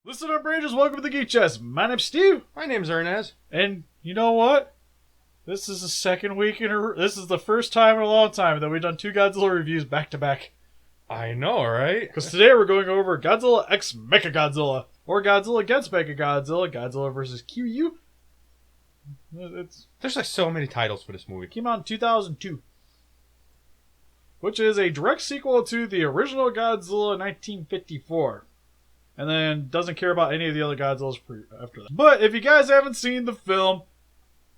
Listen up, Rangers. Welcome to the Geek Chest. My name's Steve. My name's Arnes. And you know what? This is the second week this is the first time in a long time that we've done two Godzilla reviews back to back. I know, right? Because today we're going over Godzilla x Mechagodzilla. Or Godzilla against Mechagodzilla. Godzilla versus Kiryu. There's like so many titles for this movie. It came out in 2002. Which is a direct sequel to the original Godzilla 1954. And then doesn't care about any of the other Godzillas after that. But if you guys haven't seen the film,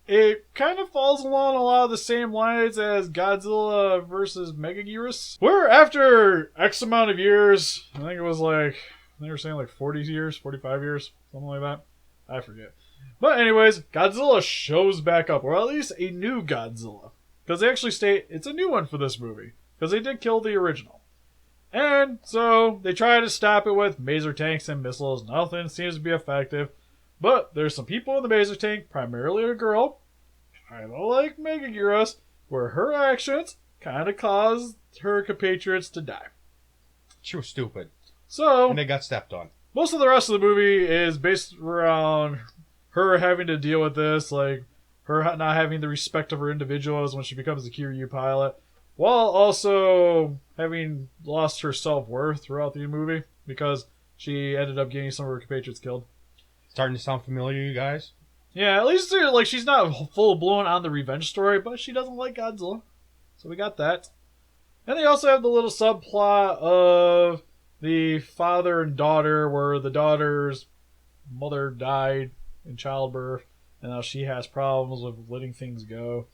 it kind of falls along a lot of the same lines as Godzilla versus Mechagodzilla. Where after X amount of years, I think it was like, they were saying like 40 years, 45 years, something like that. I forget. But anyways, Godzilla shows back up, or at least a new Godzilla. Because they actually state it's a new one for this movie. Because they did kill the original. And so they try to stop it with maser tanks and missiles. Nothing seems to be effective. But there's some people in the maser tank, primarily a girl, kind of like Mechagodzilla, where her actions kind of caused her compatriots to die. She was stupid. So, and they got stepped on. Most of the rest of the movie is based around her having to deal with this, like her not having the respect of her individuals when she becomes a Kiryu pilot, while also having lost her self-worth throughout the movie because she ended up getting some of her compatriots killed. Starting to sound familiar, you guys? Yeah, at least like she's not full-blown on the revenge story, but she doesn't like Godzilla. So we got that. And they also have the little subplot of the father and daughter where the daughter's mother died in childbirth, and now she has problems with letting things go.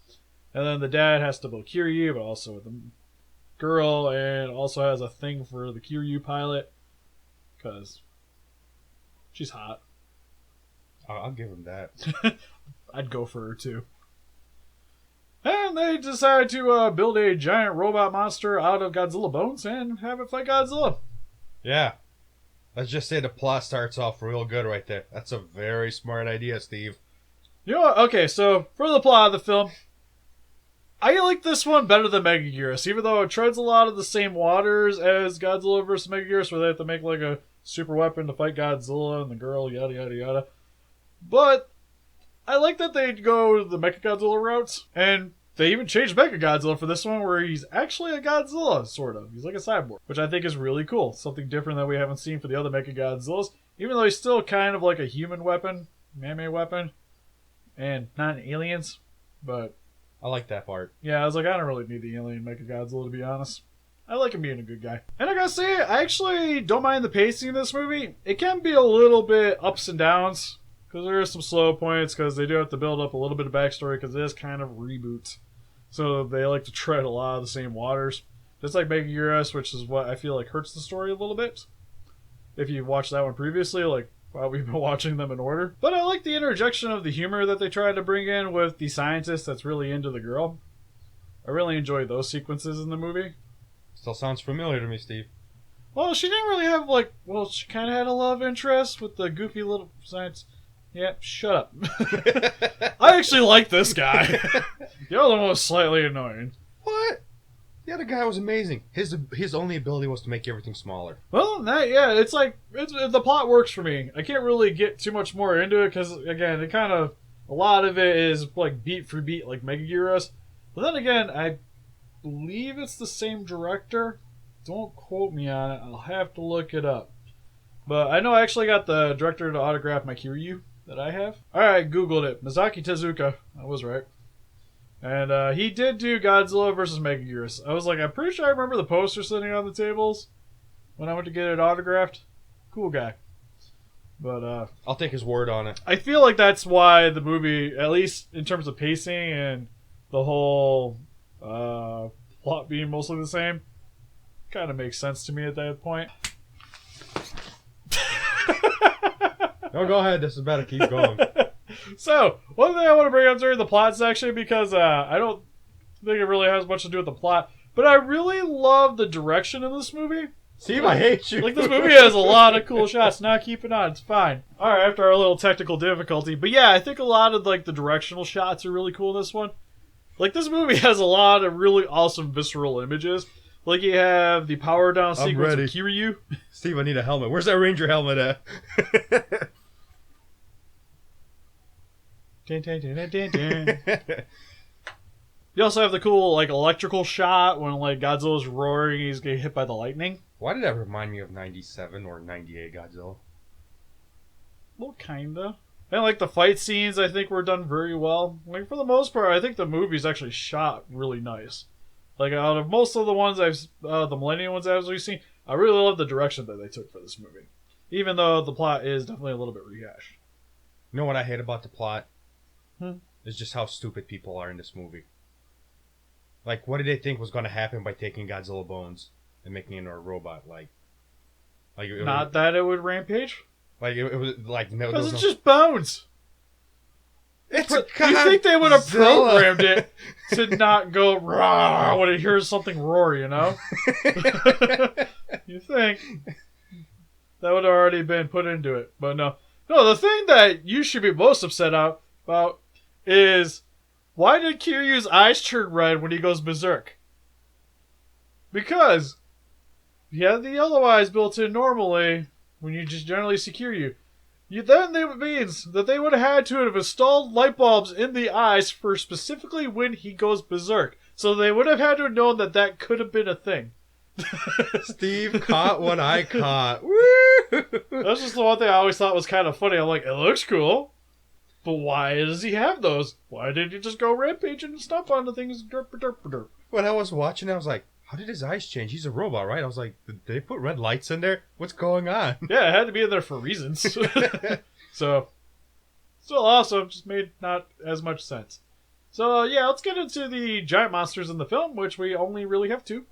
And then the dad has to build Kiryu, but also with the girl, and also has a thing for the Kiryu pilot, because she's hot. I'll give him that. I'd go for her too. And they decide to build a giant robot monster out of Godzilla bones and have it fight Godzilla. Yeah. Let's just say the plot starts off real good right there. That's a very smart idea, Steve. You know what? Okay, so for the plot of the film, I like this one better than Mechagodzilla, even though it treads a lot of the same waters as Godzilla vs. Mechagodzilla, where they have to make like a super weapon to fight Godzilla and the girl, yada yada yada. But I like that they go the Mechagodzilla routes, and they even changed Mechagodzilla for this one, where he's actually a Godzilla, sort of. He's like a cyborg, which I think is really cool. Something different that we haven't seen for the other Mechagodzillas, even though he's still kind of like a human weapon, man-made weapon, and not aliens, but I like that part. yeah, I was like, I don't really need the alien Mechagodzilla, to be honest. I like him being a good guy. And I gotta say, I actually don't mind the pacing in this movie. It can be a little bit ups and downs, because there are some slow points, because they do have to build up a little bit of backstory, because it is kind of a reboot. So they like to tread a lot of the same waters. Just like Mechagodzilla, which is what I feel like hurts the story a little bit. If you watched that one previously, like, while we've been watching them in order. But I like the interjection of the humor that they tried to bring in with the scientist that's really into the girl. I really enjoyed those sequences in the movie. Still sounds familiar to me, Steve. Well, she didn't really have, like, well, she kind of had a love interest with the goofy little science. Yeah, shut up. I actually like this guy. The other one was slightly annoying. What? The other guy was amazing. His only ability was to make everything smaller. Well, it's like, the plot works for me. I can't really get too much more into it because, again, it kind of, a lot of it is like beat for beat like Mechagodzilla. But then again, I believe it's the same director. Don't quote me on it. I'll have to look it up. But I know I actually got the director to autograph my Kiryu that I have. Alright, Googled it. Mizaki Tezuka. I was right. And he did do Godzilla vs. Mechagodzilla. I was like, I'm pretty sure I remember the poster sitting on the tables when I went to get it autographed. Cool guy. But I'll take his word on it. I feel like that's why the movie, at least in terms of pacing and the whole plot being mostly the same, kind of makes sense to me at that point. No, go ahead. This is better. Keep going. So, one thing I want to bring up during the plot section, because I don't think it really has much to do with the plot, but I really love the direction in this movie. Steve, I hate you. Like, this movie has a lot of cool shots. Now keep it on. It's fine. Alright, after our little technical difficulty. But yeah, I think a lot of, like, the directional shots are really cool in this one. Like, this movie has a lot of really awesome visceral images. Like you have the power down I'm sequence ready. with Kiryu. Steve, I need a helmet. Where's that Ranger helmet at? Dun, dun, dun, dun, dun, dun. You also have the cool like electrical shot when like Godzilla's roaring and he's getting hit by the lightning. Why did that remind me of 97 or 98 Godzilla? Well, kinda. And like the fight scenes, I think were done very well. Like for the most part, I think the movie's actually shot really nice. Like out of most of the ones the Millennium ones I've seen, I really love the direction that they took for this movie. Even though the plot is definitely a little bit rehashed. You know what I hate about the plot? Is just how stupid people are in this movie. Like, what did they think was going to happen by taking Godzilla bones and making it into a robot? Not that it would rampage. It was like no. Because it's just bones. It's You think they would have programmed it to not go raw when it hears something roar, you know? You think that would have already been put into it, but no. No, the thing that you should be most upset about is why did Kiryu's eyes turn red when he goes berserk? Because he had the yellow eyes built in normally when you just generally see Kiryu. It means that they would have had to have installed light bulbs in the eyes for specifically when he goes berserk. So they would have had to have known that that could have been a thing. Steve caught what I caught. Woo! That's just the one thing I always thought was kind of funny. I'm like, it looks cool, but why does he have those? Why didn't he just go rampaging and stomp on the things? Derp, derp, derp. When I was watching, I was like, how did his eyes change? He's a robot, right? I was like, did they put red lights in there? What's going on? Yeah, it had to be in there for reasons. So, still awesome, just made not as much sense. So, yeah, let's get into the giant monsters in the film, which we only really have two.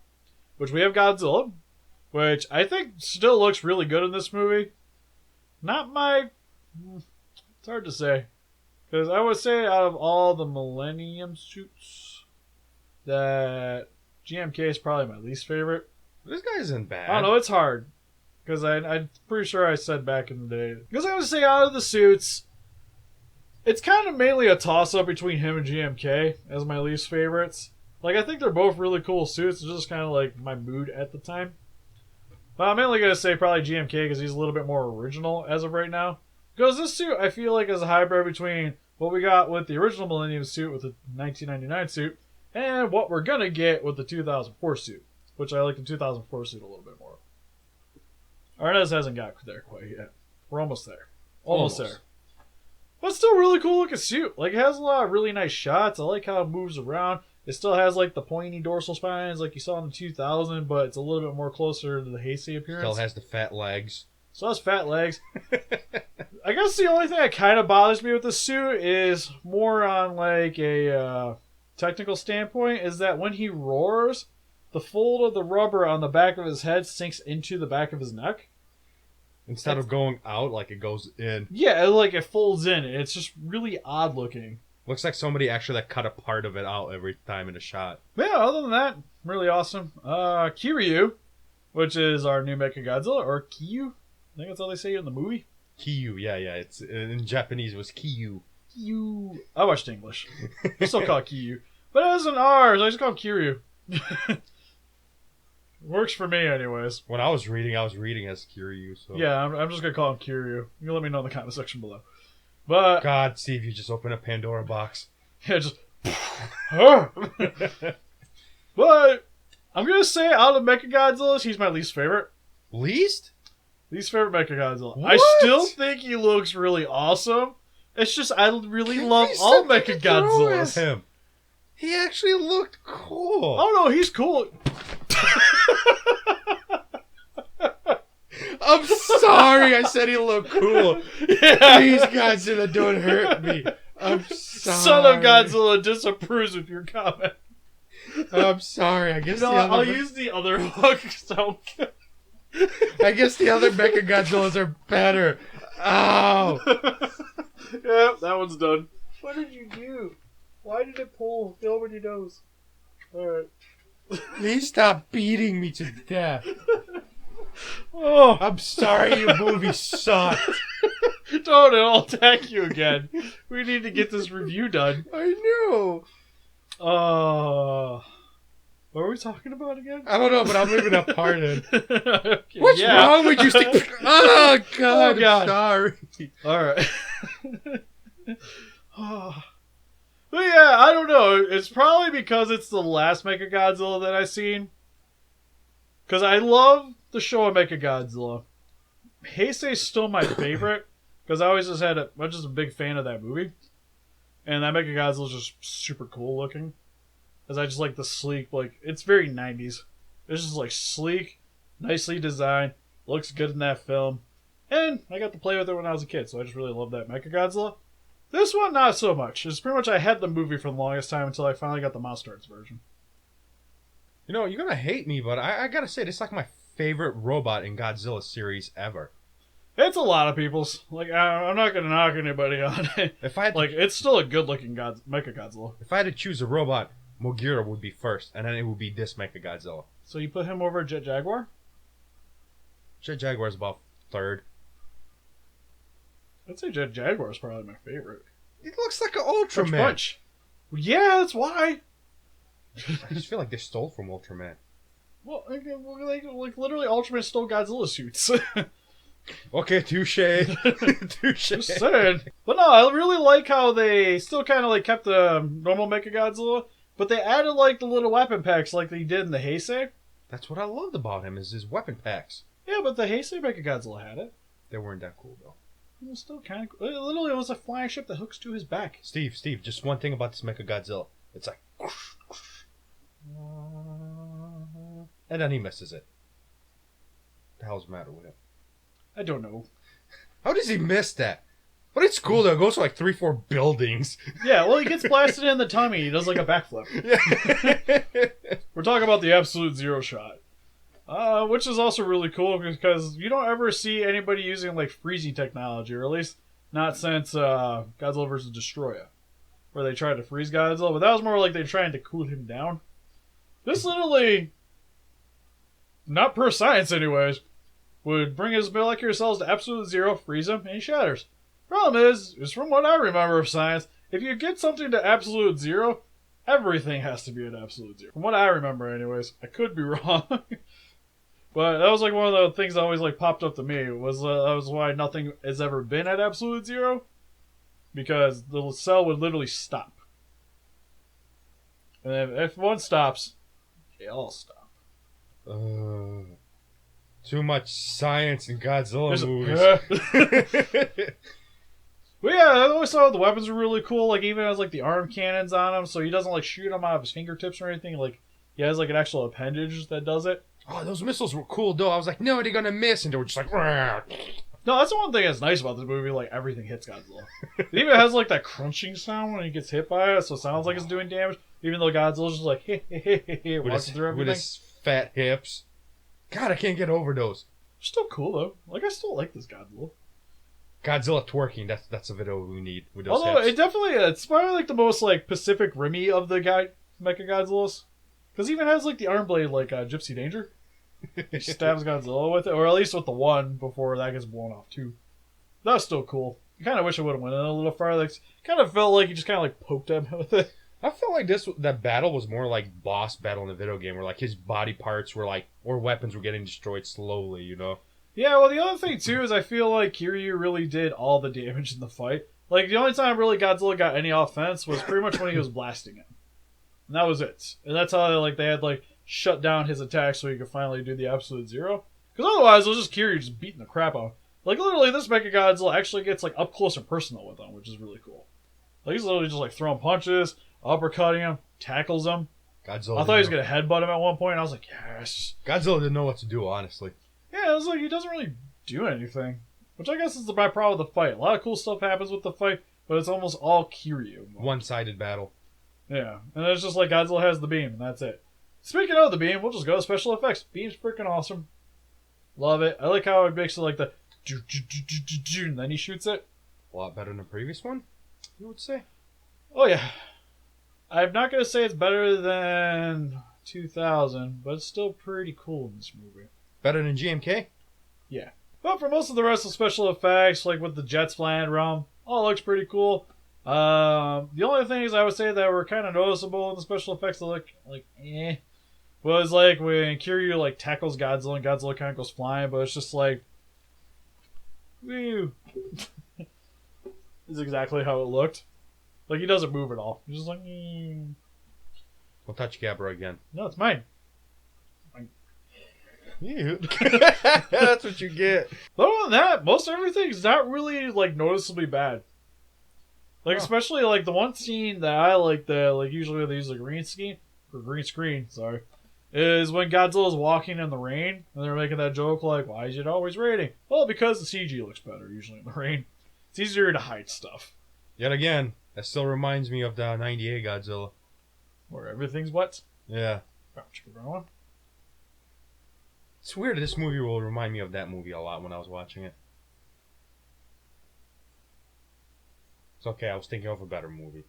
Which we have Godzilla, which I think still looks really good in this movie. It's hard to say. Because I would say out of all the Millennium suits, that GMK is probably my least favorite. This guy isn't bad. I don't know, it's hard. Because I'm pretty sure I said back in the day. Because I would say out of the suits, it's kind of mainly a toss-up between him and GMK as my least favorites. Like, I think they're both really cool suits. It's just kind of like my mood at the time. But I'm mainly going to say probably GMK because he's a little bit more original as of right now. Because this suit, I feel like, is a hybrid between what we got with the original Millennium suit with the 1999 suit and what we're going to get with the 2004 suit. Which I like the 2004 suit a little bit more. Arnes hasn't got there quite yet. We're almost there. Almost there. But still really cool looking suit. Like, it has a lot of really nice shots. I like how it moves around. It still has like the pointy dorsal spines like you saw in the 2000, but it's a little bit more closer to the Heisei appearance. Still has the fat legs. Still has fat legs. I guess the only thing that kind of bothers me with the suit is more on like a technical standpoint is that when he roars, the fold of the rubber on the back of his head sinks into the back of his neck. Instead of going out, like it goes in. Yeah, like it folds in. It's just really odd looking. Looks like somebody actually cut a part of it out every time in a shot. But yeah, other than that, really awesome. Kiryu, which is our new Mechagodzilla, or Kiyu. I think that's how they say it in the movie. Kiyu, yeah. It's in Japanese it was Kiyu. Kiyu. I watched English. I still call it Kiyu. But it has an R, so I just call him Kiryu. Works for me anyways. When I was reading as Kiryu. So. Yeah, I'm just going to call him Kiryu. You can let me know in the comment section below. But God, Steve, you just opened a Pandora box. Yeah, just. But I'm gonna say out of Mechagodzilla, he's my least favorite. Least? Least favorite Mechagodzilla. What? I still think he looks really awesome. It's just I really love all Mechagodzillas. Him. He actually looked cool. Oh no, he's cool. I'm sorry I said he looked cool. Yeah. Please, Godzilla, don't hurt me. I'm sorry. Son of Godzilla disapproves of your comment. I'm sorry. I guess I'll use the other hook. So I guess the other Mechagodzillas are better. Ow. Yep, that one's done. What did you do? Why did it pull? Nobody knows. Alright. Please stop beating me to death. Oh, I'm sorry your movie sucked. Don't, I'll attack you again. We need to get this review done. I know. What are we talking about again? I don't know, but I'm leaving that part in. Okay, What's wrong with you? Oh, God. Oh, God. I'm sorry. All right. But yeah, I don't know. It's probably because it's the last Mechagodzilla that I've seen. Because I love the show of Mechagodzilla. Heisei's still my favorite. Because I always I'm just a big fan of that movie. And that Mechagodzilla is just super cool looking. Because I just like the sleek, like, it's very 90s. It's just like sleek, nicely designed, looks good in that film. And I got to play with it when I was a kid, so I just really love that Mechagodzilla. This one, not so much. It's pretty much I had the movie for the longest time until I finally got the Monster Arts version. You know, you're going to hate me, but I got to say, this is like my favorite robot in Godzilla series ever. It's a lot of people's. Like, I'm not going to knock anybody on it. If I had to, like, it's still a good-looking Mechagodzilla. if I had to choose a robot, Mogira would be first, and then it would be this Mechagodzilla. So you put him over Jet Jaguar? Jet Jaguar is about third. I'd say Jet Jaguar is probably my favorite. It looks like an Ultraman. Punch. Yeah, that's why. I just feel like they stole from Ultraman. Well, like literally, Ultraman stole Godzilla suits. Okay, touche. Touche. Just saying. But no, I really like how they still kind of like kept the normal Mechagodzilla, but they added like the little weapon packs like they did in the Heisei. That's what I loved about him, is his weapon packs. Yeah, but the Heisei Mechagodzilla had it. They weren't that cool, though. It was still kind of cool. Literally, it was a flying ship that hooks to his back. Steve, just one thing about this Mechagodzilla. It's like... And then he misses it. What the hell's the matter with him? I don't know. How does he miss that? But it's cool, though. It goes to like 3-4 buildings. Yeah, well, he gets blasted in the tummy. He does like a backflip. Yeah. We're talking about the Absolute Zero shot. Which is also really cool because you don't ever see anybody using like freezing technology, or at least not since Godzilla vs. Destroyer, where they tried to freeze Godzilla, but that was more like they're trying to cool him down. This literally, not per science anyways, would bring his molecular cells to absolute zero, freeze him, and he shatters. Problem is from what I remember of science, if you get something to absolute zero, everything has to be at absolute zero. From what I remember anyways. I could be wrong. But that was like one of the things that always like popped up to me was that was why nothing has ever been at absolute zero, because the cell would literally stop, and if one stops, they all stop. Too much science in Godzilla movies. But yeah, I always thought the weapons were really cool. Like even has like the arm cannons on him, so he doesn't like shoot them out of his fingertips or anything. Like he has like an actual appendage that does it. Oh, those missiles were cool, though. I was like, no, they're gonna miss, and they were just like, Rah. No, that's the one thing that's nice about this movie. Like everything hits Godzilla. It even has like that crunching sound when he gets hit by it, so it sounds like it's doing damage. Even though Godzilla's just like walking through everything with his fat hips. God, I can't get over those. Still cool though. Like I still like this Godzilla. Godzilla twerking. That's a video we need with those Although hips. it definitely it's probably like the most like Pacific Rimmy of the Mechagodzillas. Because he even has like the arm blade like Gypsy Danger. He stabs Godzilla with it, or at least with the one before that gets blown off too. That was still cool. I kind of wish I would have went in a little farther. Like, kind of felt like he just kind of like poked him with it. I felt like that battle was more like boss battle in the video game, where like his body parts were like, or weapons were getting destroyed slowly, you know? Yeah, well the other thing too is I feel like Kiryu really did all the damage in the fight. Like the only time really Godzilla got any offense was pretty much when he was blasting him. And that was it. And that's how like they had like shut down his attack so he could finally do the absolute zero. Because otherwise it was just Kiryu just beating the crap out. Like literally this Mechagodzilla actually gets like up close and personal with him, which is really cool. Like he's literally just like throwing punches, uppercutting him, tackles him. Godzilla. I thought he was gonna headbutt him at one point, and I was like, yes. Godzilla didn't know what to do, honestly. Yeah, it was like he doesn't really do anything. Which I guess is the byproduct of the fight. A lot of cool stuff happens with the fight, but it's almost all Kiryu. One-sided battle. Yeah, and it's just like Godzilla has the beam, and that's it. Speaking of the beam, we'll just go to special effects. Beam's freaking awesome. Love it. I like how it makes it like the and then he shoots it. A lot better than the previous one, you would say? Oh yeah. I'm not going to say it's better than 2000, but it's still pretty cool in this movie. Better than GMK? Yeah. But for most of the rest of special effects, like with the jets flying around, all looks pretty cool. The only things I would say that were kind of noticeable in the special effects that look like was like when Kiryu like tackles Godzilla and Godzilla kind of goes flying, but it's just like, woo. Is exactly how it looked. Like he doesn't move at all. He's just like, Don't touch Gabra again. no, it's mine. You. That's what you get. But other than that, most everything's not really like noticeably bad. Like especially like the one scene that I like that like usually they use a green screen, sorry, is when Godzilla's walking in the rain and they're making that joke like, why is it always raining? Well, because the CG looks better usually in the rain. It's easier to hide stuff. Yet again, that still reminds me of the '98 Godzilla. Where everything's wet. Yeah. One. It's weird. This movie will remind me of that movie a lot when I was watching it. It's okay. I was thinking of a better movie.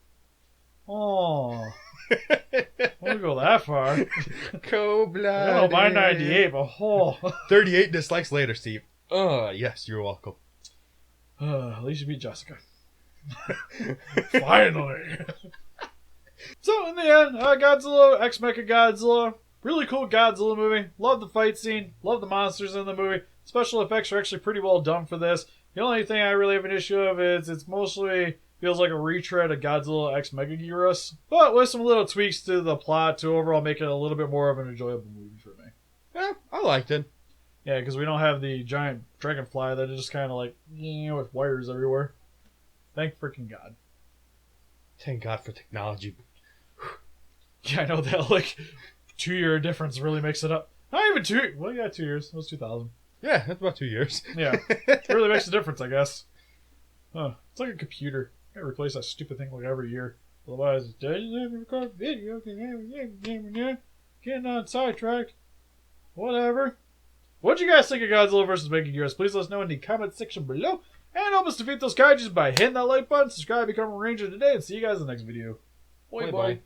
Oh, won't go that far. Cold-blooded. I don't mind 98, but 38 dislikes later, Steve. Yes, you're welcome. At least you beat Jessica. Finally. So in the end, Godzilla X Mechagodzilla. Really cool Godzilla movie. Love the fight scene. Love the monsters in the movie. Special effects are actually pretty well done for this. The only thing I really have an issue of is it's mostly feels like a retread of Godzilla X Megaguirus, but with some little tweaks to the plot to overall make it a little bit more of an enjoyable movie for me. Yeah, I liked it. Yeah, because we don't have the giant dragonfly that is just kind of like, with wires everywhere. Thank freaking God. Thank God for technology. Yeah, I know that, like, 2-year difference really makes it up. Not even 2. Well, yeah, 2 years. It was 2000. Yeah, that's about 2 years. Yeah. It really makes a difference, I guess. Huh. It's like a computer. I gotta replace that stupid thing like every year. Otherwise, it doesn't record video. Getting on sidetracked. Whatever. What'd you guys think of Godzilla vs. Mechagodzilla? Please let us know in the comment section below. And help us defeat those kaijus by hitting that like button, subscribe, become a ranger today, and see you guys in the next video. Bye.